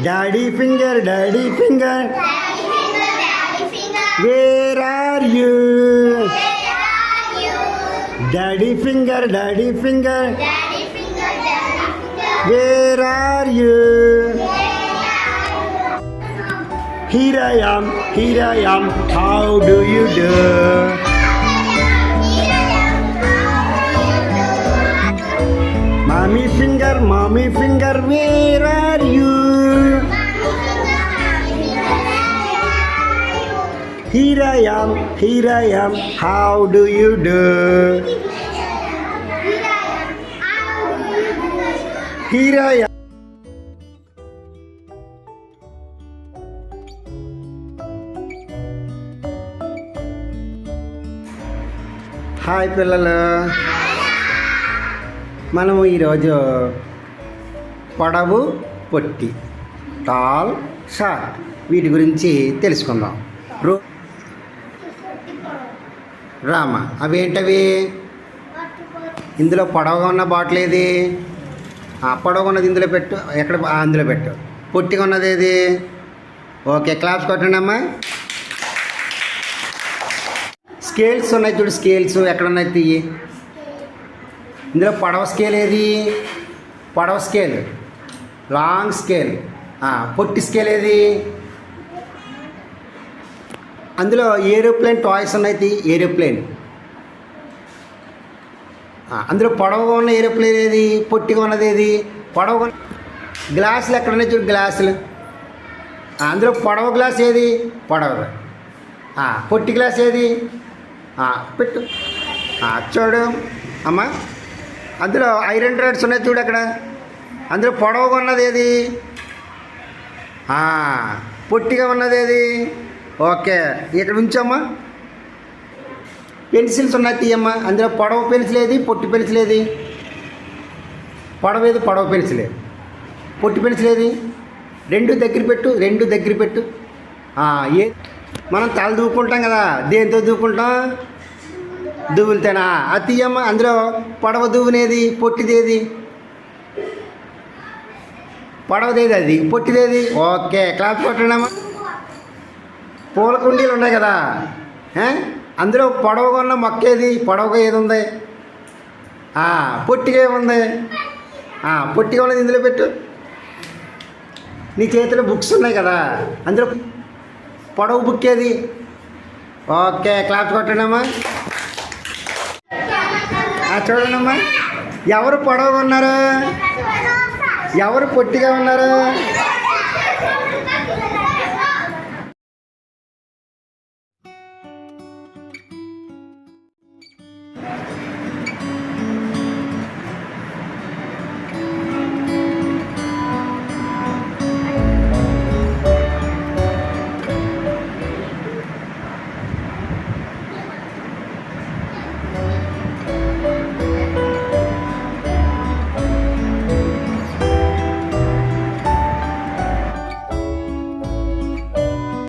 Daddy finger, daddy finger. Daddy finger, daddy finger. Where are you? Where are you? Daddy finger, daddy finger. Daddy finger, daddy finger. Where are you? Here I am, here I am. How do you do? Mommy finger, where are you? Here I am. How do you do? Here I am. Hi పిల్లలు, మనము ఈరోజు పొడవు పొట్టి, tall short, వీటి గురించి తెలుసుకుందాం. రామ, అవేంటవి? ఇందులో పొడవుగా ఉన్న బాటిల్ ఏది? పొడవుగా ఉన్నది ఇందులో పెట్టు. ఎక్కడ? అందులో పెట్టు. పొట్టిగా ఉన్నది ఏది? ఓకే, క్లాప్స్ కొట్టండి అమ్మా. స్కేల్స్ ఉన్నాయి చూడు, స్కేల్స్ ఎక్కడ ఉన్నాయి తీయి. ఇందులో పొడవ స్కేల్ ఏది? పొడవ స్కేల్, లాంగ్ స్కేల్. పొట్టి స్కేల్ ఏది? అందులో ఏరోప్లేన్ టాయ్స్ ఉన్నాయి తీ. ఏరోప్లేన్. అందులో పొడవుగా ఉన్న ఏరోప్లేన్ ఏది? పొట్టిగా ఉన్నది ఏది? పొడవుగా. గ్లాసులు ఎక్కడ ఉన్నాయి చూడు, గ్లాసులు. అందులో పొడవ గ్లాస్ ఏది? పొడవ. పొట్టి గ్లాస్ ఏది? పెట్టు. చూడు అమ్మా, అందులో ఐరన్ రాడ్స్ ఉన్నాయి చూడు అక్కడ. అందులో పొడవుగా ఉన్నది ఏది? పొట్టిగా ఉన్నది ఏది? ఓకే, ఇక్కడ ఉంచమ్మా. పెన్సిల్స్ ఉన్నాయి తీయమ్మా. అందులో పొడవ పెన్సిల్ ఏది? పొట్టి పెన్సిల్ ఏది? పొడవ ఏది? పొడవ పెన్సిలే. పొట్టి పెన్సిల్ ఏది? రెండు దగ్గర పెట్టు, రెండు దగ్గర పెట్టు. ఏ మనం తల దూకుంటాం కదా, దేంతో దూకుంటాం? దువ్వులతేనా? అది తీయమ్మా. అందులో పొడవ దువ్వునేది? పొట్టిదేది? పొడవదేది అది, పొట్టిదేది? Okay, class కొట్టండమ్మా. పూల కుండీలు ఉన్నాయి కదా, అందులో పొడవుగా ఉన్న మొక్క ఏది? పొడవుగా ఏది ఉంది? పొట్టిగా ఏముంది? పొట్టిగా ఉన్నది ఇందులో పెట్టు. నీ చేతిలో బుక్స్ ఉన్నాయి కదా, అందులో పొడవు బుక్ ఏది? ఓకే, క్లాప్స్ కొట్టండమ్మా. చూడండమ్మా, ఎవరు పొడవుగా ఉన్నారు, ఎవరు పొట్టిగా ఉన్నారు?